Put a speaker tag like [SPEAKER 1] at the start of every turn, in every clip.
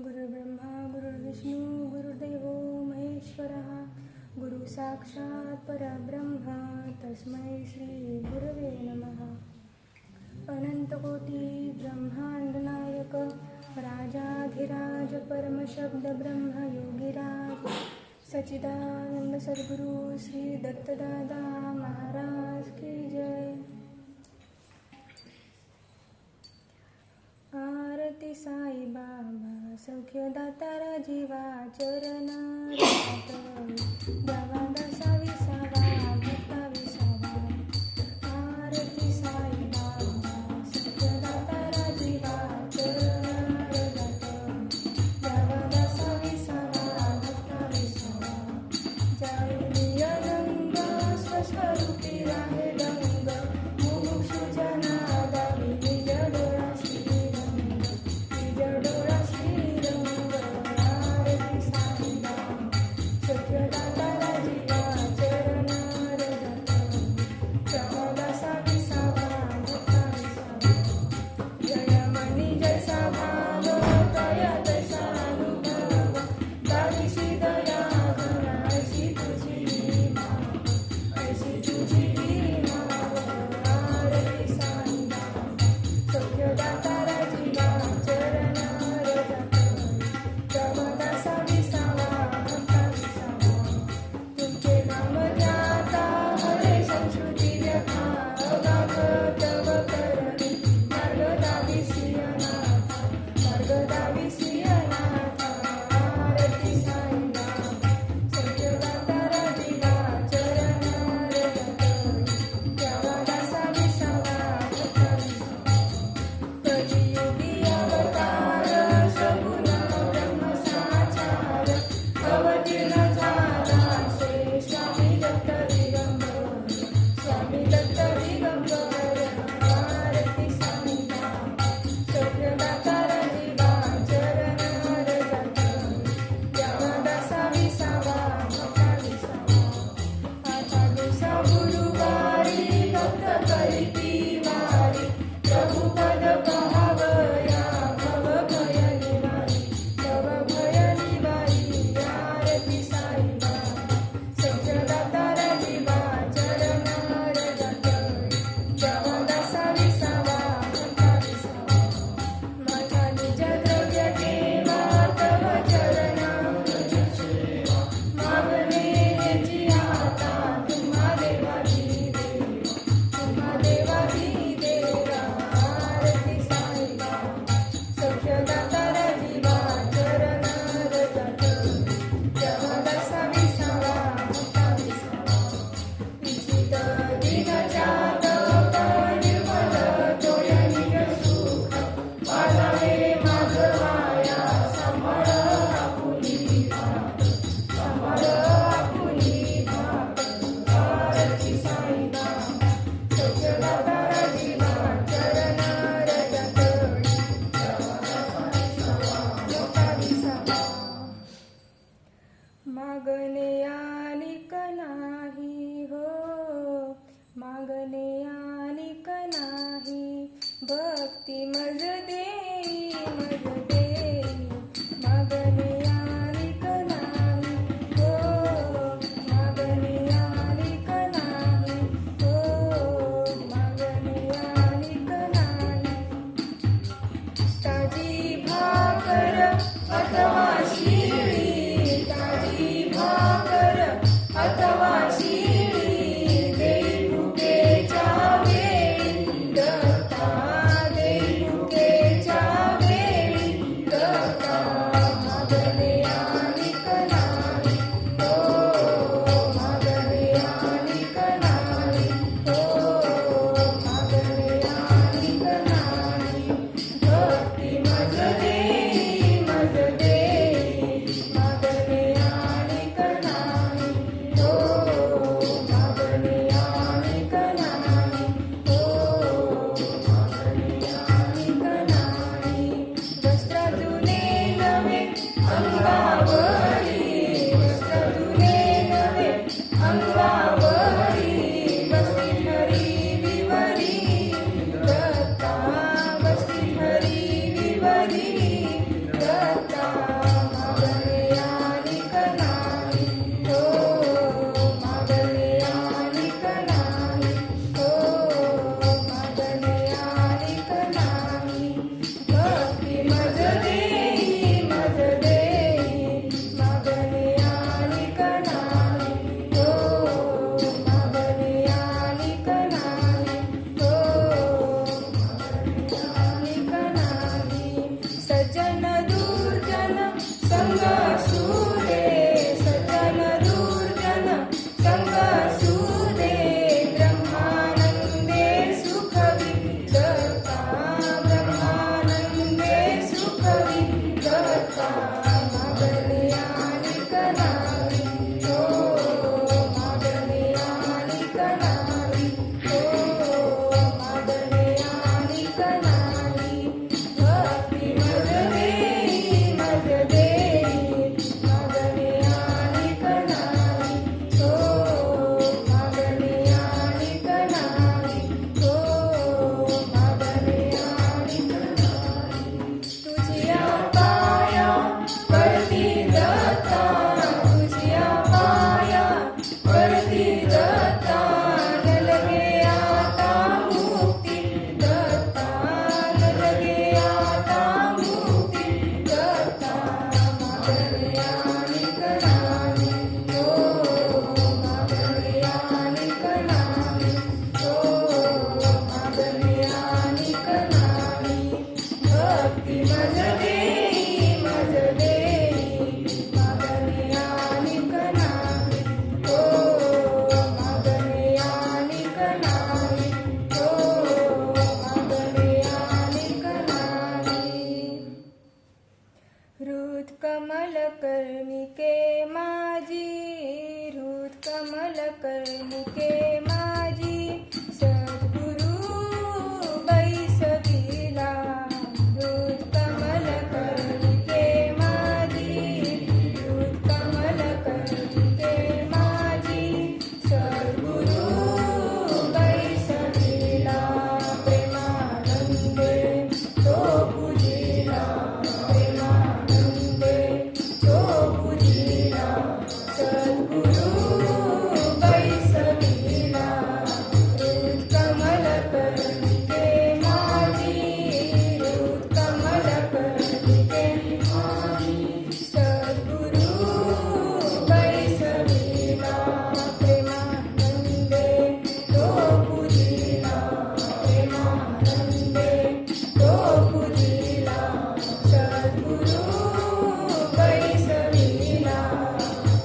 [SPEAKER 1] गुरुर्ब्रह्मा गुरुर्विष्णू गुरुर्देवो महेश्वरः गुरु साक्षात् परब्रह्म तस्मै श्री गुरवे नमः. अनंतकोटी ब्रह्मांड नायक राजाधिराज परमशब्द ब्रह्म योगीराज सच्चिदानंद सद्गुरु श्री दत्तदादा महाराज की जय. आरती साई बाबा सौख्यदाता जीवा चरण द्यावा दसा विसावा भक्ता विसावा. आरती साई बाबा सौख्यदाता जीवा चरण द्यावा दसा विसावा भक्ता विसावा. जय नियरंग स्वस्वरूपी राहे रंग मुमुक्षु जना दावी निज डोळा हृद कमल कर्णिके माझी, हृद कमल कर्णिके माझी, सद्गुरु बैसविला. हृद कमल कर्णिके माझी, हृद कमल कर्णिके माझी, सद्गुरु बैसविला. प्रेमानंदे तो पूजिला, प्रेमानंदे तो पूजिला, सद्गुरु बैसविला. हृद कमल कर्णिके माझी, हृद कमल कर्णिके माझी, सद्गुरु बैसविला. प्रेमानंदे तो पूजिला, प्रेमानंदे तो पूजिला, सद्गुरु बैसविला.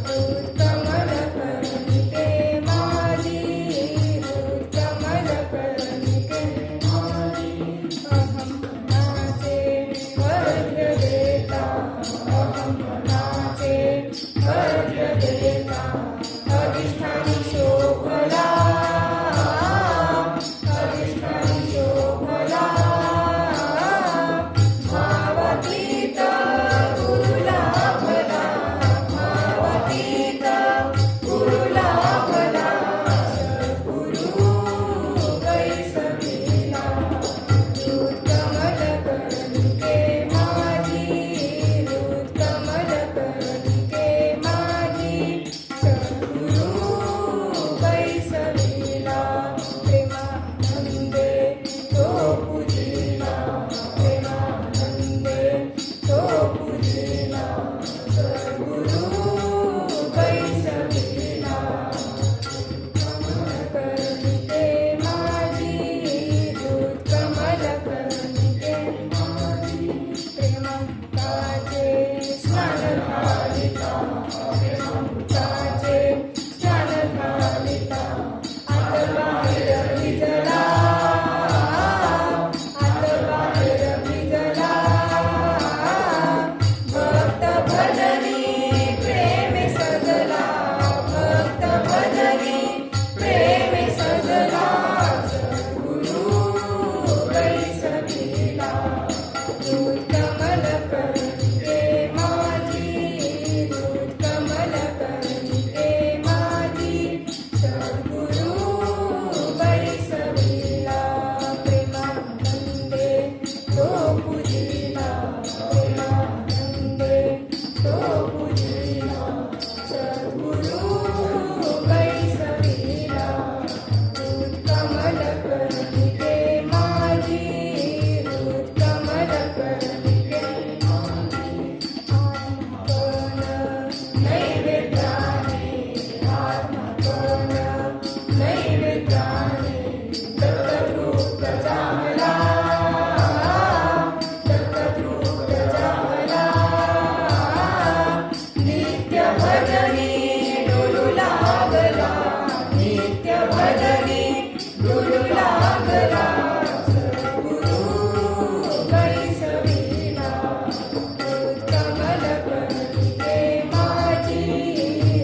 [SPEAKER 1] हृद कमल कर्णिके माझी, हृद कमल कर्णिके माझी. अहं मनाचे अर्घ्य देता, अहं मनाचे अर्घ्य देता, अधिष्ठानी शोभला, अधिष्ठानी शोभला. भावातीत गुरुला भला, भावातीत गुरुला भला, सद्गुरु बैसविला. हृद कमल कर्णिके माझी, हृद कमल कर्णिके माझी, सद्गुरु बैसविला. प्रेमानंदे तो पूजिला, प्रेमानंदे तो पूजिला, सद्गुरु बैसविला. कमल कर्णिके माझी, हृद कमल कर्णिके माझी. प्रेममुक्ताचे स्नान घालिता, प्रेममुक्ताचे स्नान घालिता. आतबाहेर भिजला, आतबाहेर भिजला. भक्त भजनी प्रेम सजला, भक्त भजनी प्रेम सजला, सद्गुरु बैसविला. हृद कमल कर्णिके माझी, हृद कमल कर्णिके माझी, सद्गुरु बैसविला. प्रेमानंदे तो पूजिला, प्रेमानंदे तो पूजिला, सद्गुरु बैसविला. हृद कमल कर्णिके माझी, हृद कमल कर्णिके माझी. आत्मपण नैवेद्याने, आत्मपण नैवेद्याने, दत्तरूप जामला, दत्तरूप जामला. नित्य भजनी डोलू लागला, नित्य भजनी डोलू लागला, सद्गुरु बैसविला. हृद कमल कर्णिके माझी,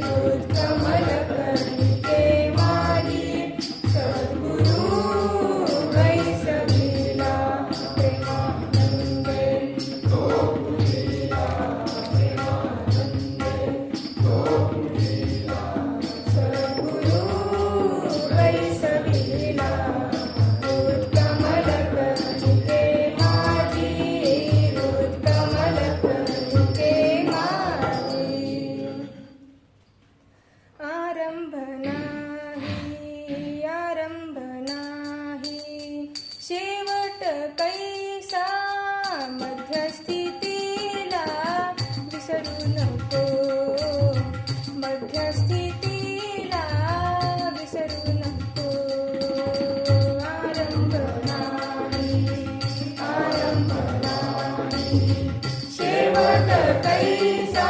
[SPEAKER 1] हृद कमल कर्णिके माझी, सद्गुरु बैसविला. प्रेमानंदे तो पूजिला, प्रेमानंदे तो पूजिला, सद्गुरु बैसविला. हृद कमल कर्णिके माझी, हृद कमल कर्णिके माझी. आरंभ नाही, आरंभ नाही, शेवट कैसा मध्यस्थितीला विसरू नको, मध्यस्थितीला विसरू नको. आरंभ नाही, आरंभ नाही, शेवट कैसा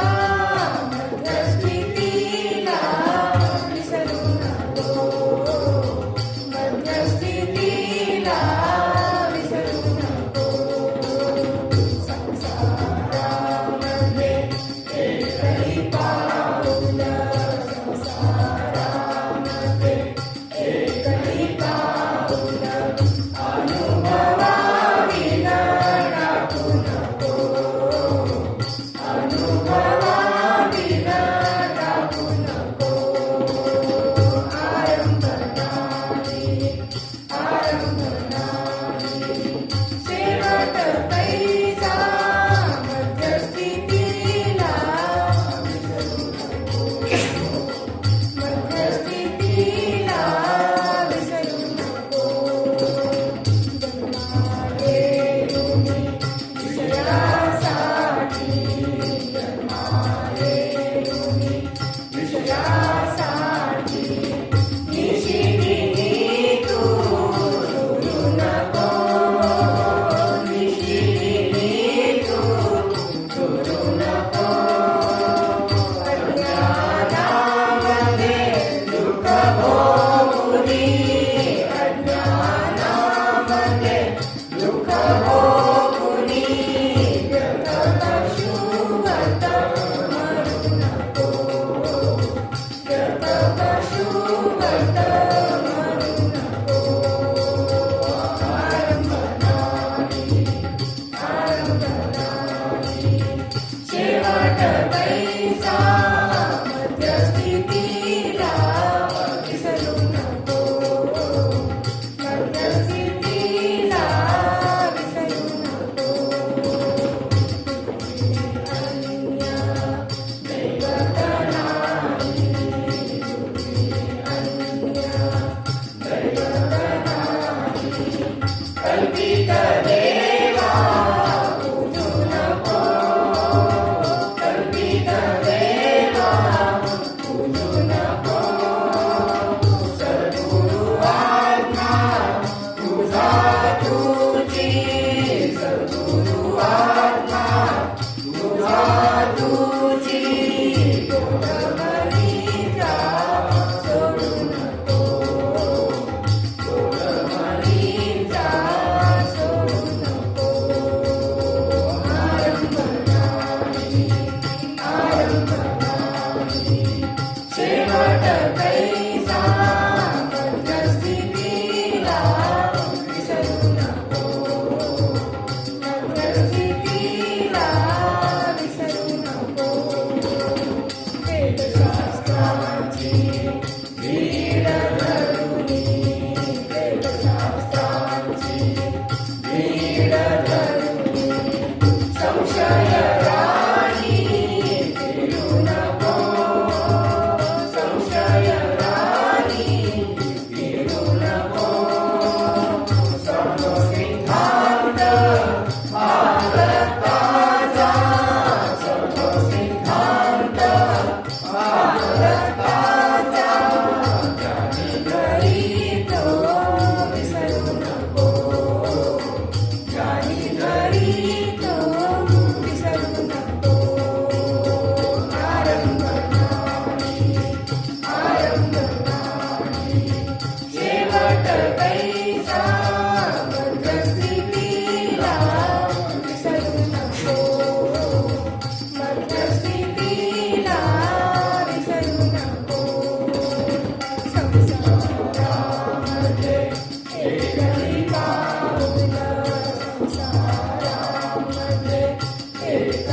[SPEAKER 1] मध्यस्थितीला विसरू नको, मध्यस्थितीला विसरू नको. संसारामध्ये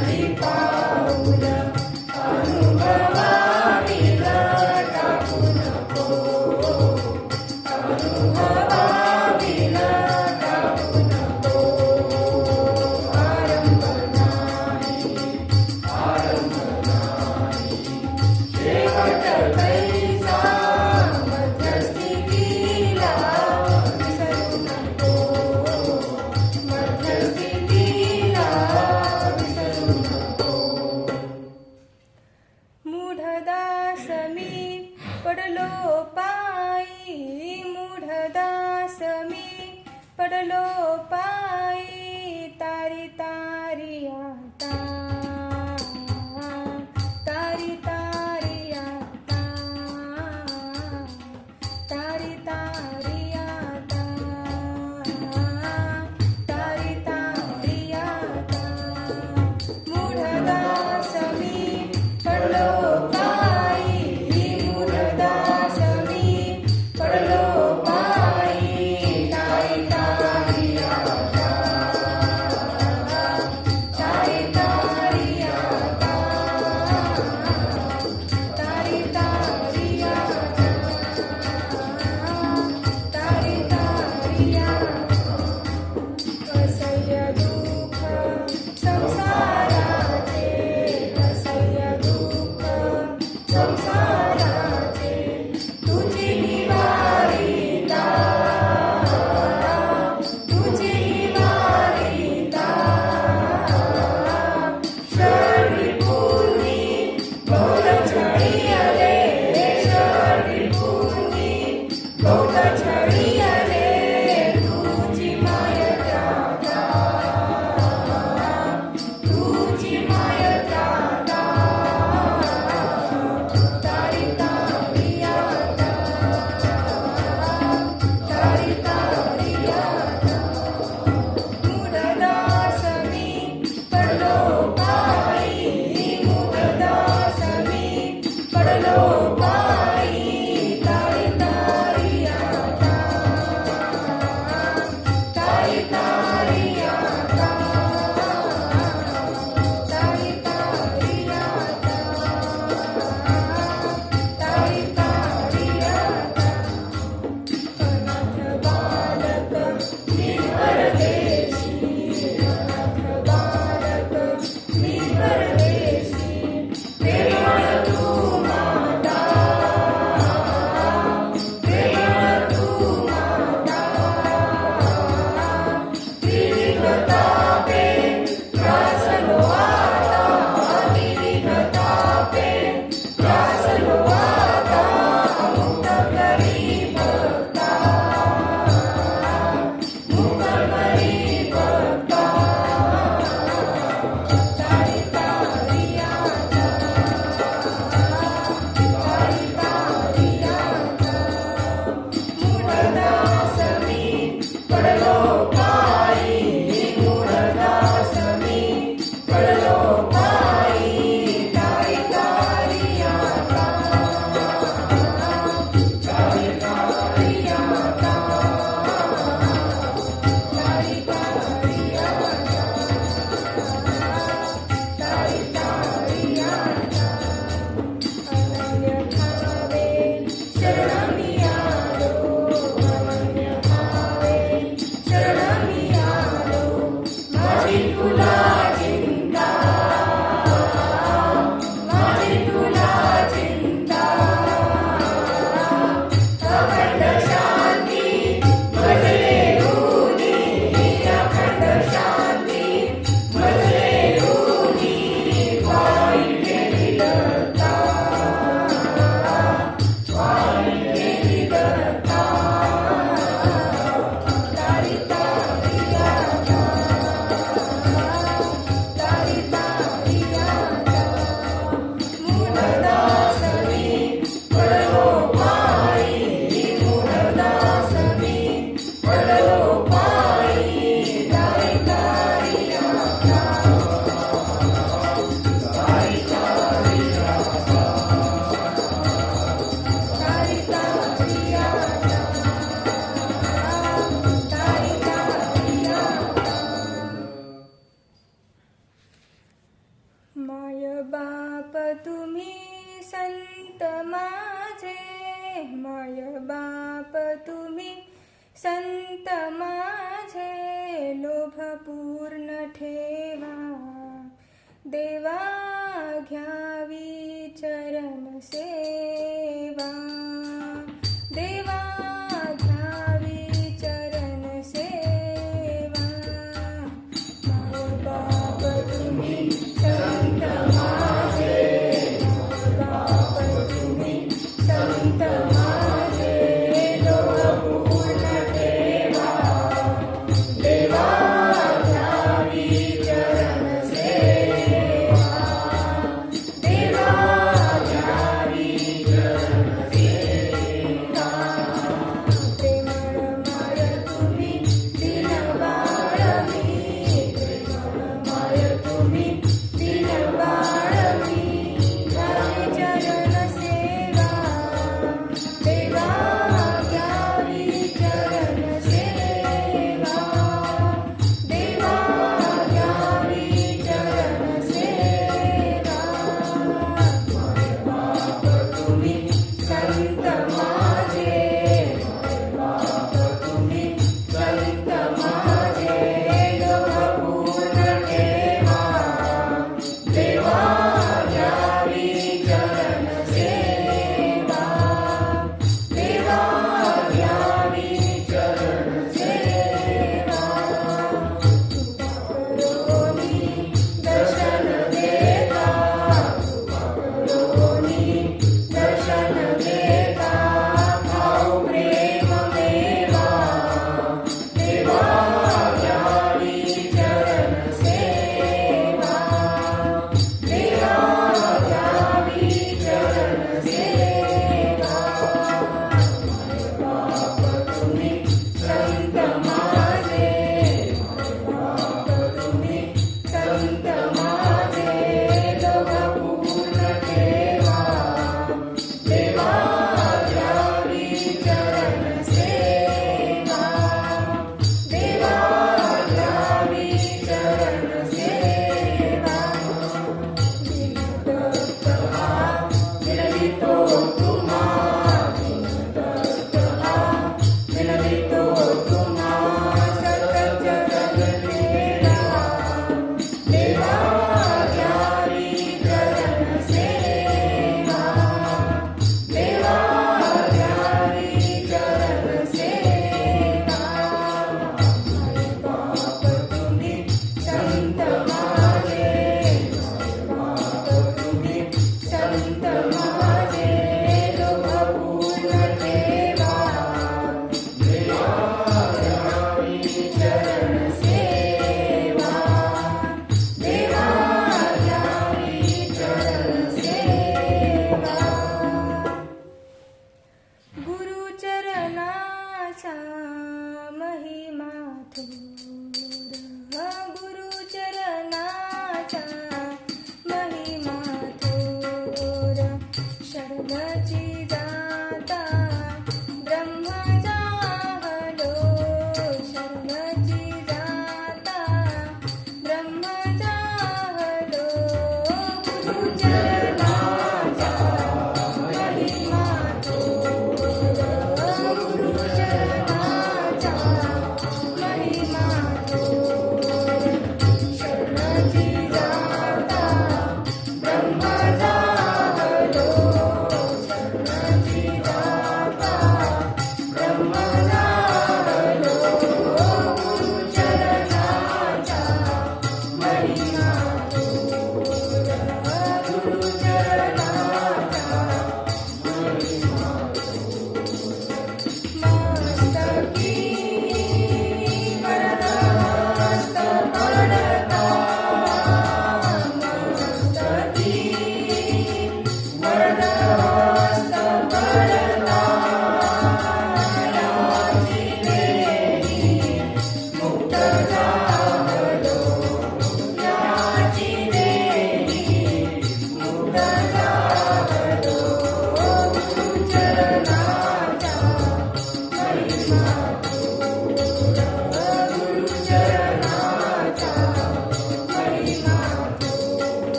[SPEAKER 1] नाही पाऊल अनुभवाविल टाकू नको अनुभवाविल टाकू नको आरंभ नाही शेवट कैसा मध्यस्थितीला विसरू नको मध्यस्थितीला विसरू नको
[SPEAKER 2] माय बाप तुम्ही संत माझे, माय बाप तुम्ही संत माझे, लोभ पूर्ण ठेवा देवा, घ्यावी चरण सेवा, देवा घ्यावी चरण सेवा. माय बाप तुम्ही संत माझे, माय बाप तुम्ही संत माझे, लोभ पूर्ण ठेवा देवा, घ्यावी चरण सेवा, देवा घ्यावी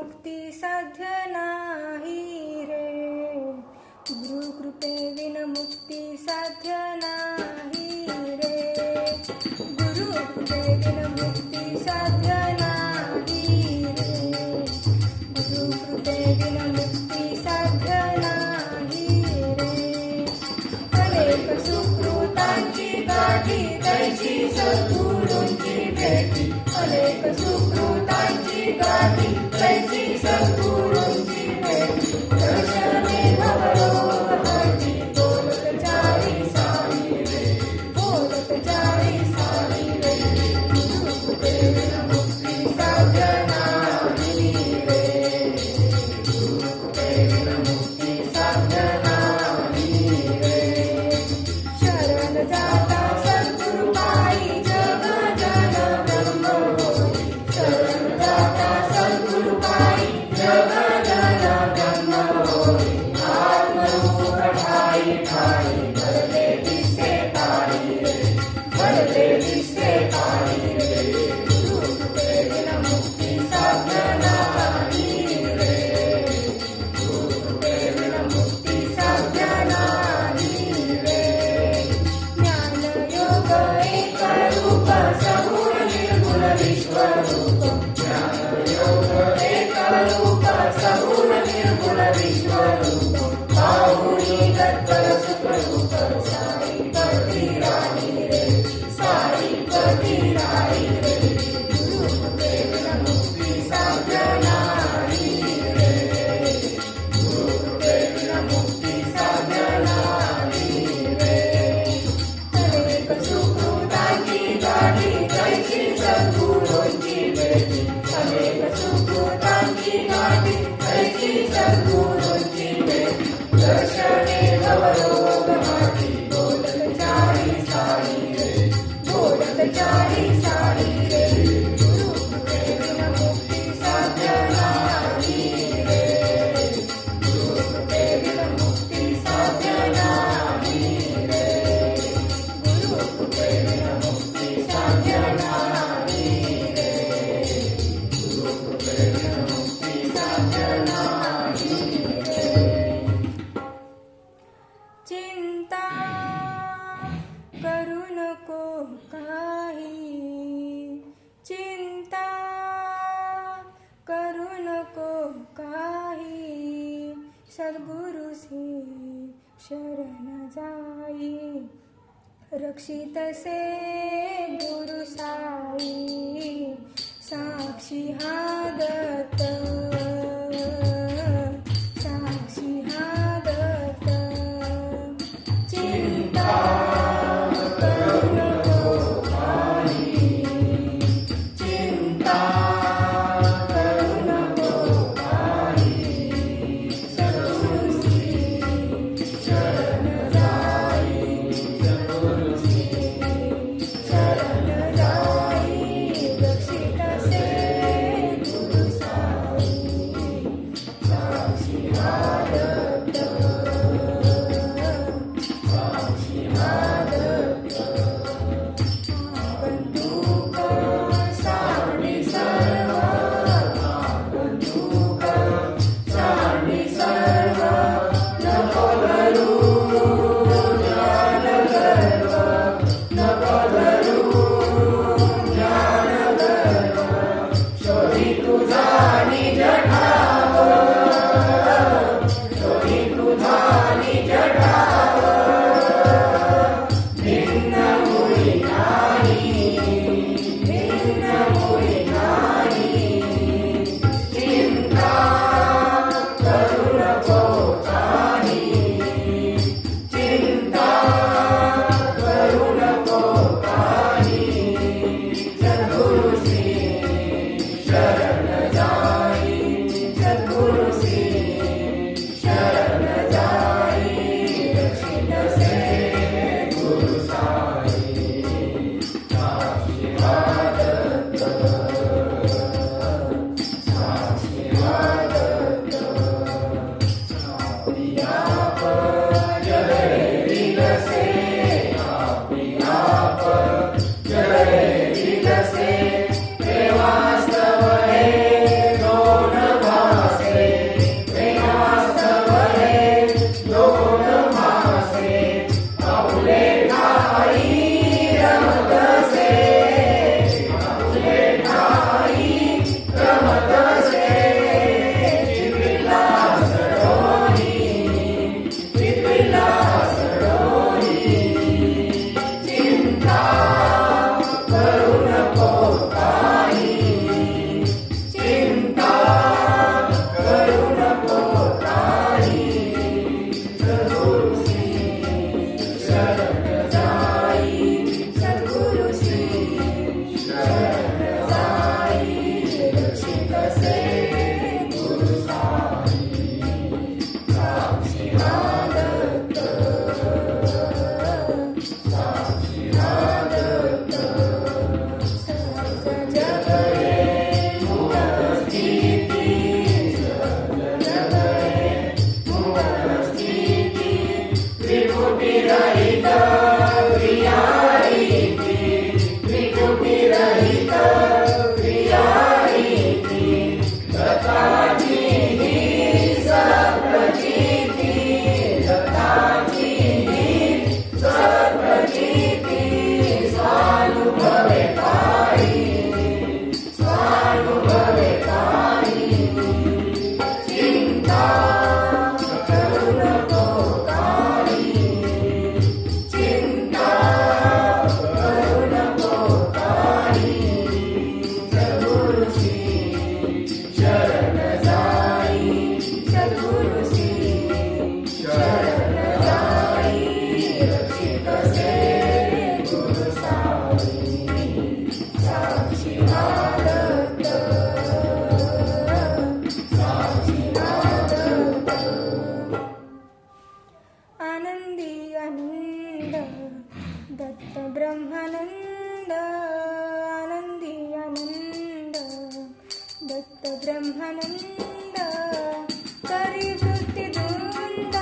[SPEAKER 2] मुक्ती साध्य नाही रे. गुरु कृपे विन मुक्ती साध्य नाही रे. गुरु कृपे विन मुक्ती साध्य नाही रे. गुरु कृपे विन मुक्ती साध्य नाही रे. अनेक सुकृतांची गाठी तैची सद्गुरूंची भेटी. अनेक सुकृतांची गाठी तैची सद्गुरूंची भेटी. दर्शने भवरोगहाटी बोलत चारी सारी रे. बोलत चारी सारी रे. गुरु कृपे विन मुक्ती साध्य नाही रे. गुरु कृपे विन मुक्ती साध्य नाही रे. शरण जाता सद्गुरु पायी जग जन ब्रह्म होई. शरण जाता सद्गुरु पायी जग जन ब्रह्म होई. आत्मरूप ठाई ठाई भरले दिसे तारी रे. भरले दिसे तारी रे. गुरु कृपे विन मुक्ती साध्य नाही रे. गुरु कृपे विन मुक्ती साध्य नाही रे. ज्ञान योग एक रूप सगुण निर्गुण विश्वरूप. ज्ञान योग एक रूप सगुण निर्गुण विश्वरूप. पाहुनी तत्पर सुखरूप साई पती राही रे. साई पती राही रे. गुरु कृपे विन मुक्ती साध्य नाही रे. गुरु कृपे विन मुक्ती साध्य नाही रे. अनेक सुकृतांची गाठी तैची सद्गुरूंची भेटी. अनेक सुकृतांची गाठी तैची सद्गुरूंची भेटी. दर्शने भवरोगहाटी बोलत चारी सारी रे. बोलत चारी सारी रे. गुरु कृपे विन मुक्ती साध्य नाही रे. गुरु कृपे विन मुक्ती साध्य नाही रे. गुरु कृपे विन मुक्ती साध्य नाही रे. गुरु कृपे विन मुक्ती साध्य नाही रे. चिंता करू नको काही. चिंता करू नको काही. सद्गुरुसी शरण जाई. रक्षित से गुरु साई. साक्षी हा दत्त. साक्षी हा दत्त. चिंता करू नको काही. चिंता करू नको काही. सद्गुरुसी शरण जाई. सद्गुरुसी शरण जाई. रक्षित से गुरु साई. साक्षी हा दत्त. साक्षी हा दत्त. बंधुक सावडी सर्व. बंधुक सावडी सर्व. नको धरू ज्ञान गर्व. नको धरू ज्ञान गर्व. शोधी तुझा निज ठाव. शोधी तुझा निज ठाव. भिन्न मुळी नाही. भिन्न मुळी नाही. चिंता करू नको काही. चिंता करू नको काही. सद्गुरुसी शरण जाई. सद्गुरुसी शरण जाई. रक्षित से गुरु साई. साक्षी हा दत्त. साक्षी हा दत्त. आपली आप जय विलसे. आपली आप जय विलसे. हे वास्तव हे दोन भाव.
[SPEAKER 1] आनंदी आनंद दत्त ब्रह्मानंद करी वृत्ती धुंद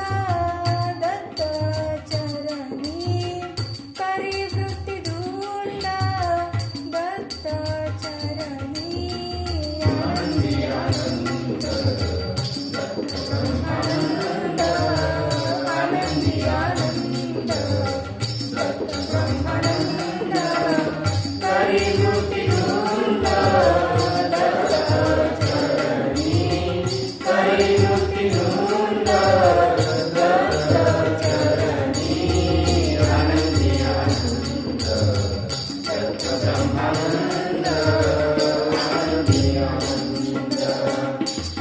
[SPEAKER 1] दत्त चरणी करी वृत्ती धुंद दत्त चरणी आनंदी आनंद आनंद आनंदी आनंद दत्त ब्रह्मानंद करी वृत्ती धुंद दत्त चरणी करी वृत्ती धुंद दत्त चरणी आनंदी आनंद दत्त ब्रह्मानंद आनंदी आनंद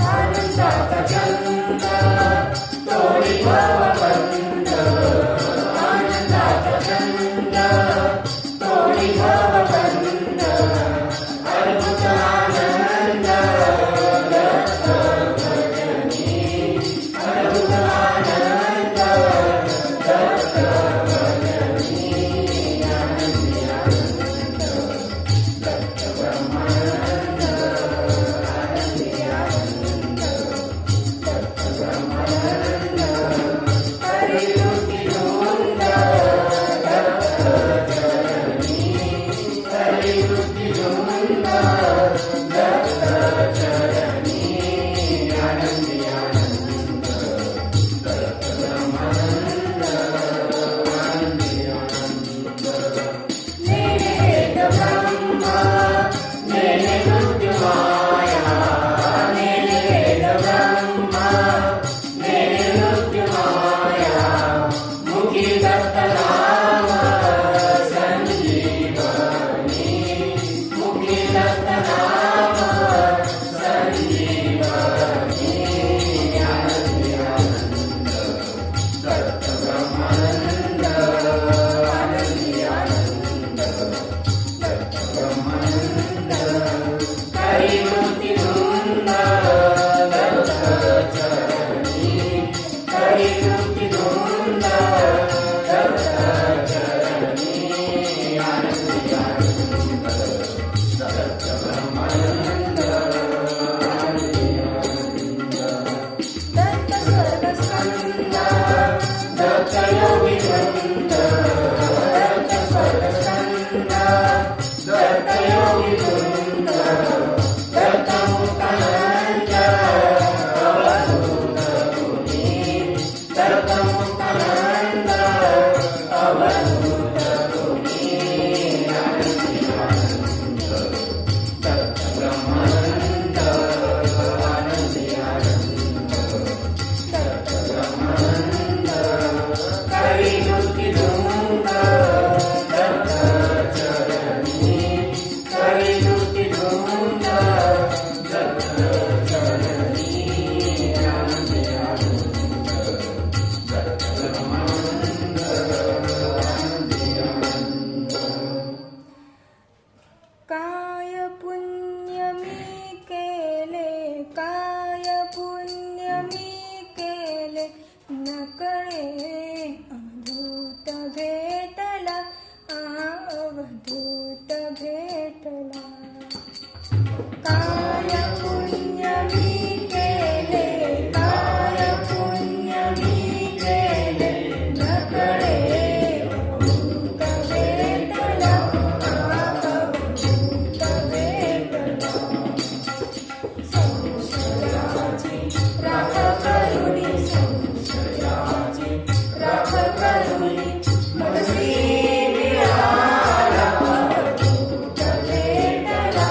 [SPEAKER 1] आनंदाचा छंद तोडी भवबंध आनंदाचा छंद तोडी भवबंध अद्भुत आनंद दत्त भजनी अद्भुत आनंद दत्त भजनी आनंदी आनंद दत्त ब्रह्मानंद आनंदी आनंद दत्त ब्रह्मानंद हरि वृत्ती धुंद दत्त चरणी हरि वृत्ती धुंद दत्त चरणी आनंदी आनंद दत्त ब्रह्मानंद आनंदी आनंद नेने वेद ब्रह्म नेने मृत्यु माया नेने वेद ब्रह्म नेने मृत्यु माया मुखी दत्त नाम संजीवनी मुखी दत्त नाम संजीवनी आनंदी आनंद दत्त ब्रह्मानंद आनंदी आनंद दत्त ब्रह्मानंद हरि वृत्ती धुंद दत्त चरणी हरि वृत्ती धुंद दत्त चरणी आनंदी आनंद दत्त ब्रह्मानंद आनंदी आनंद दत्त स्वर्गस्कंद दत्त योगी वृंद दत्त स्वर्गस्कंद दत्त योगी वृंद दत्त मुक्तानंद अवधूत गुणी दत्त मुक्तानंद अवधूत गुणी आनंदी आनंद दत्त ब्रह्मानंद आनंदी आनंद दत्त ब्रह्मानंद हरि वृत्ती धुंद दत्त चरणी हरि वृत्ती धुंद दत्त चरणी आनंदी आनंद दत्त ब्रह्मानंद आनंदी आनंद काय पुण्य मी केले काय पुण्य मी केले नकळे अवधूत भेटला अवधूत भेटला काय पुण्य मी केले काय पुण्य मी केले नकळे अवधूत भेटला अवधूत भेटला संशयाची राख करुणी संशयाची राख करुणी मनसी मिळाला अवधूत भेटला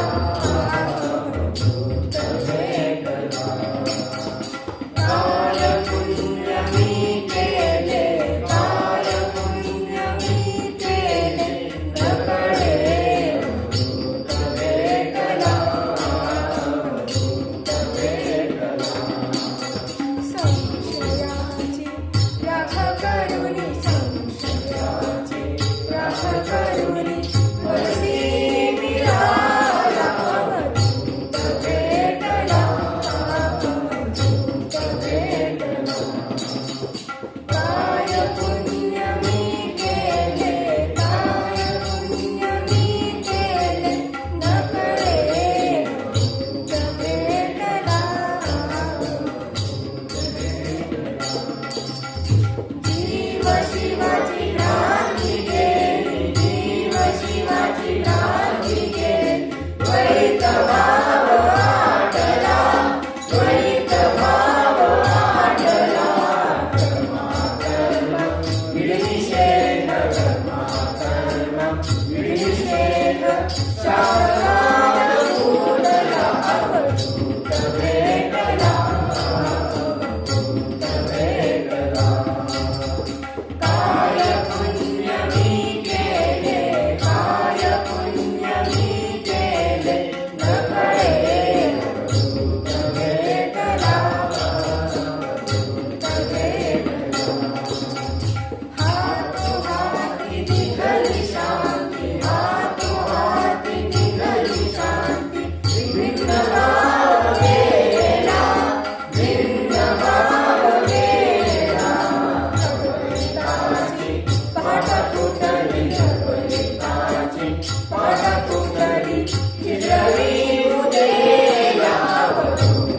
[SPEAKER 1] पाठपुतळी चिरवी उदेला वधून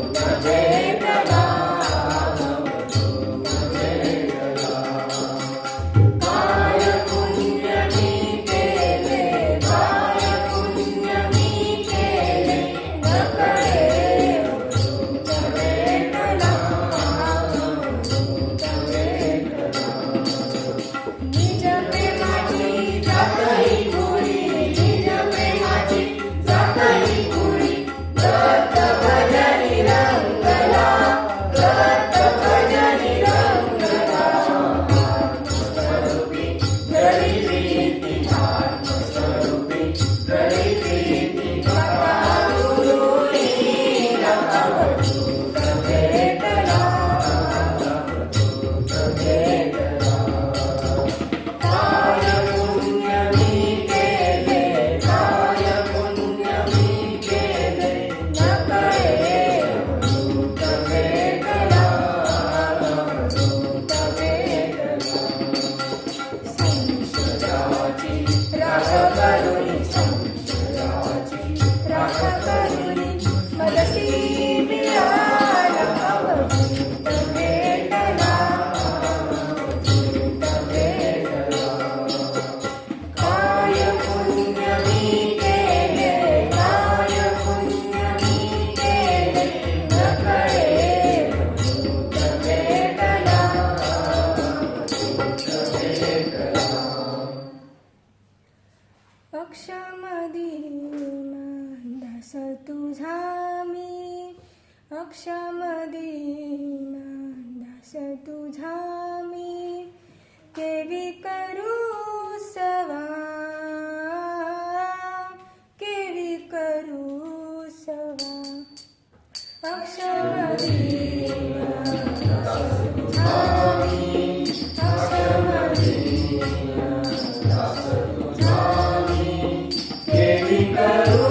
[SPEAKER 1] भेटला काय पुण्य मी केले काय पुण्य मी केले नकळे वधून भेटला निज प्रेमाची जातई गोडी निज प्रेमाची जातई गोडी दत्त भजनी रंगला दत्त भजनी रंगला स्वरूपी जरी प्रीती स्वरूपी जरी प्रीती गुरुनी वधूत भेटला काय पुण्य मी केले काय पुण्य मी केले नकळे वधूत भेटला वधूत भेटला संशयाची राख करुणी संशयाची राख करुणी मदती मिळाला वधूत भेटला वधूत भेटला काय पुण्य मी केले काय पुण्य मी केले नकळे वधूत भेटला वधूत भेटला अक्षमदीना दास तुझा मी अक्षमदीना दास तुझा मी केवी करू सवा केवी करू सवा अक्षमदीना दास तुझा मी अक्षमदीना दास तुझा मी केवी करू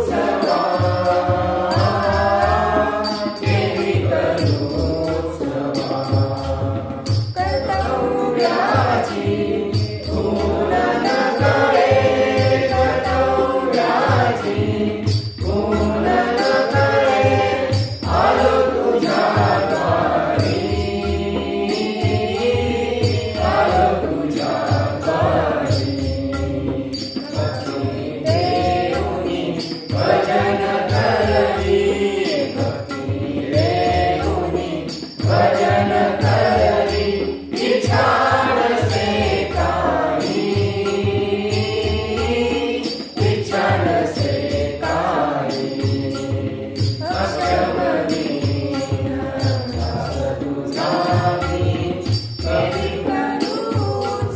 [SPEAKER 1] सवा केवी करू सवा कर्तव्याची तुला नकळे कर्तव्याची तुला नकळे आलो तुझ्या द्वारी आलो तुझ्या द्वारी भक्ती देऊनी भजन करवी भक्ती देऊनी भजन करवी इच्छानसे काही इच्छानसे काही अक्षमदीना दास तुझा मी केवी करू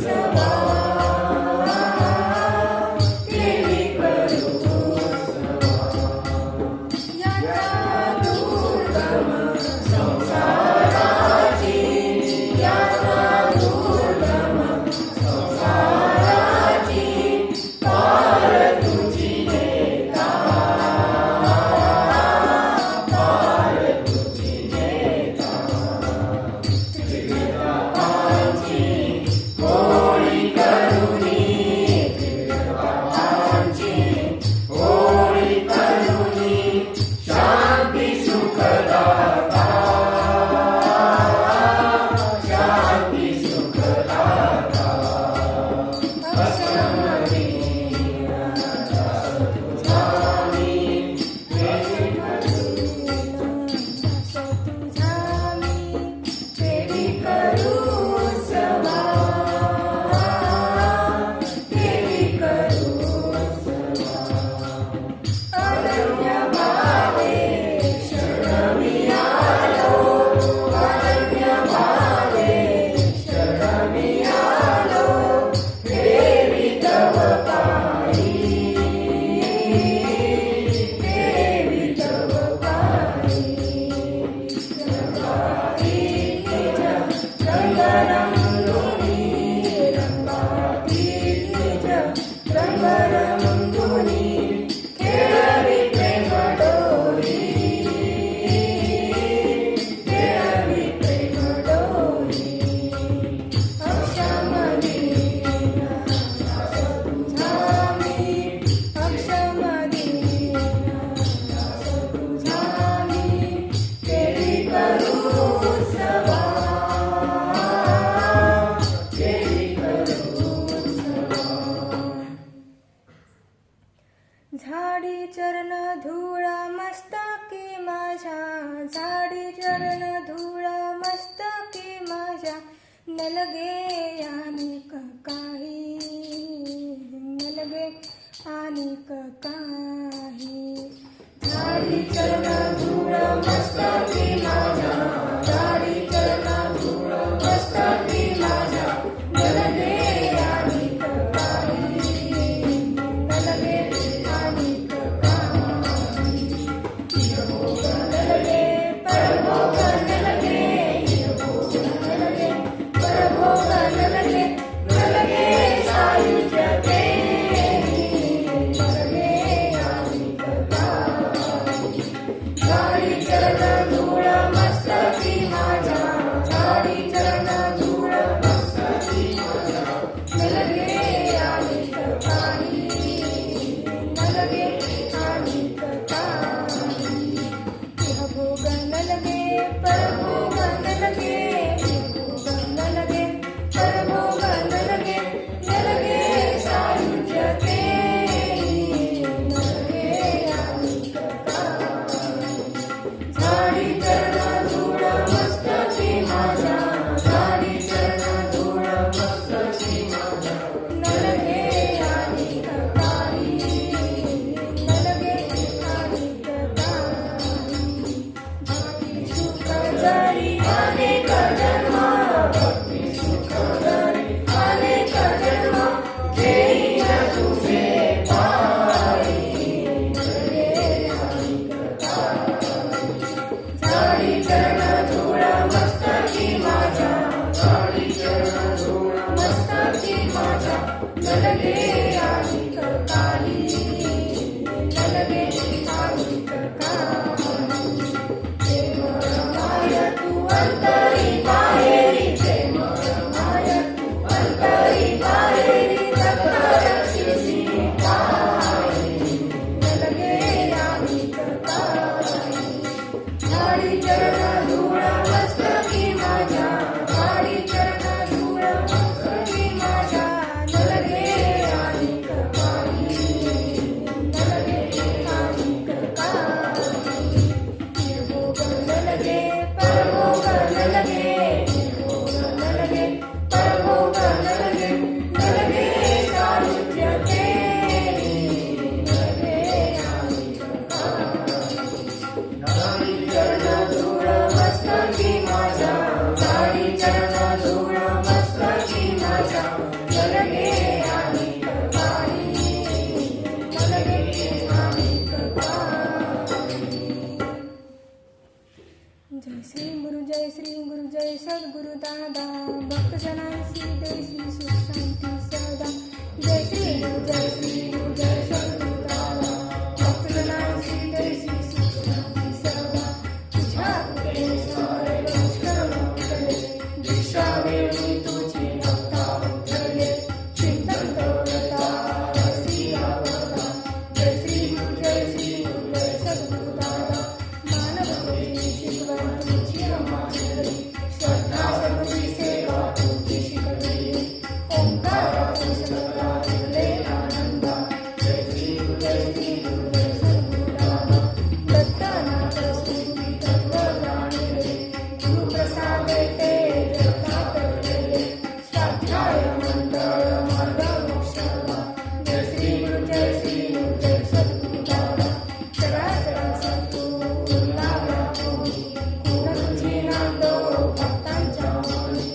[SPEAKER 1] सवा केवी करू सवा यात्रा दुर्गम संसाराची यात्रा दुर्गम संसाराची पार तुझी नेता पार तुझी नेता त्रिविधांची होळी करुणी त्रिविधांची होळी करुणी शांती सुखदाता शांती सुखदाता अक्षमदीना दास तुझा मी केवी दास तुझा मी केवी करू सवा केवी करू सवा अनन्य भावे शरण मी आलो अनन्य भावे शरण मी आलो देवी तव पायी देवी तव पायी रंगाती निज रंगरंगुनी रंगाती निज रंगरंगुनी खेळवी प्रेम डोरी खेळवी प्रेम डोरी अक्षमदीना दास तुझा मी
[SPEAKER 3] झाडी चरण धूळ मस्तकी माझ्या, झाडी चरण धूळ मस्तकी माझ्या, नलगे आनिक काही, नलगे आनिक काही. झाडी चरण धूळ मस्तकी माझ्या, झाडी चरण धूळ मस्तकी माझ्या, नलगे आनिक काही, नलगे आनिक काही. इहभोग नलगे परभोग नलगे, इहभोग नलगे परभोग नलगे, नलगे सायुज्य ते, नलगे आनिक काही. झाडी चरण धूळ मस्तकी माझ्या, झाडी चरण धूळ मस्तकी माझ्या, नलगे आनिक काही, नलगे आनिक काही. इहभोग नलगे परभोग नलगे, इहभोग नलगे परभोग नलगे, नलगे सायुज्य ते, नलगे आनिक काही. झाडी चरण धूळ मस्तकी माझ्या, झाडी चरण धूळ मस्तकी माझ्या, नलगे आनिक काही, नलगे आनिक काही. भक्ती सुख जरी अनेक जन्म, भक्ती सुख जरी अनेक जन्म, घेईन तुझे पायी, नलगे आनिक काही. झाडी चरण धूळ मस्तकी माझ्या, झाडी चरण धूळ मस्तकी माझ्या, नलगे आनिक काही, नलगे आनिक काही. प्रेम रमाय तू अंतरी बाहेरी, प्रेम रमाय तू अंतरी बाहेरी, रक्त रक्षिसी पायी, नलगे आनिक काही. झाडी चरण धूळ मस्तकी माझ्या, झाडी चरण धूळ मस्तकी माझ्या, नलगे आनिक काही, नलगे आनिक काही. इहभोग नलगे परभोग नलगे, इहभोग नलगे परभोग नलगे, नलगे सायुज्य ते, नलगे आनिक काही. झाडी चरण धूळ मस्तकी माझ्या, झाडी चरण धूळ मस्तकी माझ्या, नलगे आनिक काही, नलगे आनिक काही. जय श्री गुरु, जय श्री गुरु, जय सद्गुरु दादा, भक्तजनांची देशी सुख शांती सदा. जय श्री गुरु, जय श्री गुरु, जय सद्गुरु दादा, भक्तजनांची देशी सुख शांती सदा. तुझ्या कृपेने सारे दुष्कर्म उठले, दीक्षा वेळी तुझी भक्ता उठले, चिंतन करता रसी आवडला. जय श्री गुरु, जय श्री गुरु, जय सद्गुरु दादा, मानव तुझी शिकवण तुझी रमाडली, श्रद्धा सगळी सेवा तुझी शिकवली, ओंकार सगळा दिले आनंदा. जय श्री गुरु, जय श्री गुरु, जय सद्गुरु दादा, दत्तनाथ स्तुती तत्व जाणले, गुरु प्रसाद ते जगतात घडले, स्वाध्याय मंडळ मार्ग मोक्षाला. जय श्री गुरु, जय श्री गुरु, जय सद्गुरु दादा, चराचर सद्गुरु लाभला कोणी, गुण तुझी नांदो भक्तांच्या मनी,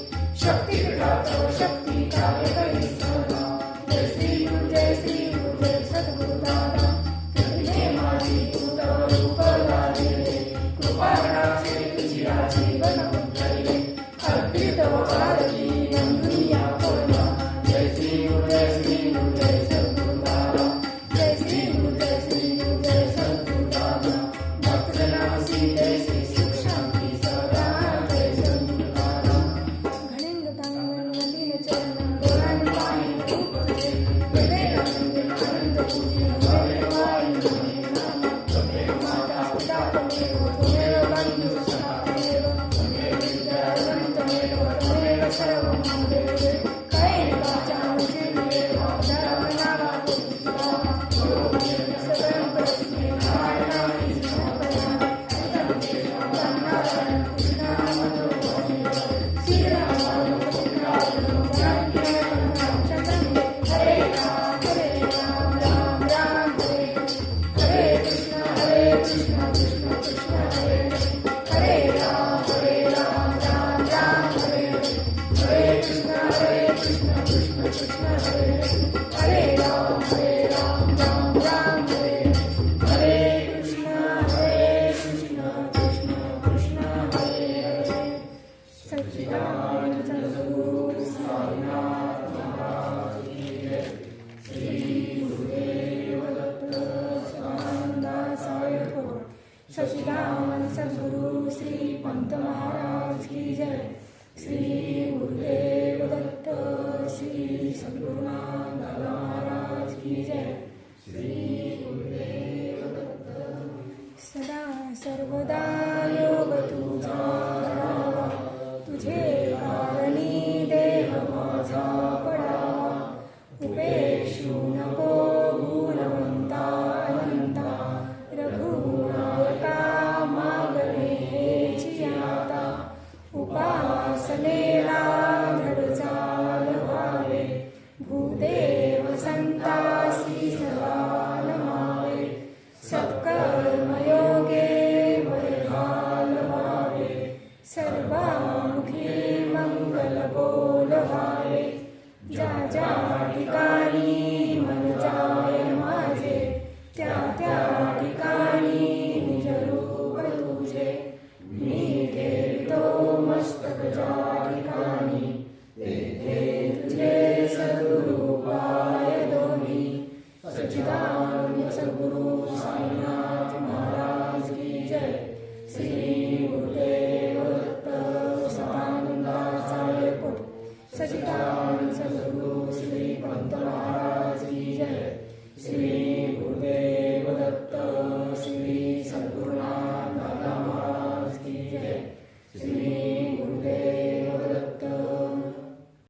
[SPEAKER 3] शक्तिपीठाचं शक्ती कार्य करी सदा. जय श्री गुरु, जय श्री गुरु, जय सद्गुरु दादा, तुझे माझी दूत रूप लाविले, कृपाकटाक्षे तुझी आजीवन उतरले, अर्पित आरती नंदुनिया पूर्ण. जय श्री गुरु, जय श्री गुरु, जय सद्गुरु दादा, जय श्री गुरु, जय राम राम हरे कृष्ण कृष्ण कृष्ण हरे हरे सच्चिदानंद सद्गुरु साईनाथ महाराज की जय श्री गुरुदेव दत्त स्वानंदास प्रभु सच्चिदानंद सद्गुरु श्री पंत महाराज की जय श्री गुरुदेव दत्त श्री सद्गुरुनाथ दादा महाराज की जय श्री गुरुदेव दत्त सदा सर्वदा योग तुझा राहावा तुझे कारणी देह माझा पडावा उपेक्षू नको गुणवंता अनंता रघुनायका मागणे हेची आता उपासनेला धडचाल व्हावे भूदेव संतासी सदा नमावे सत्कर्मयोगे वैहाल व्हावे सर्वामुखी मंगल बोल व्हावे ज्या ज्या ठिकाणी मन जाय माझे त्या त्या ठिकाणी निज रूप तुझे मी ठेवितो मस्तक ज्या ठिकाणी तेथे तुझे सद्गुरु पाय दोन्ही सच्चिदानंद सद्गुरु साईनाथ महाराज की जय श्री गुरुदेव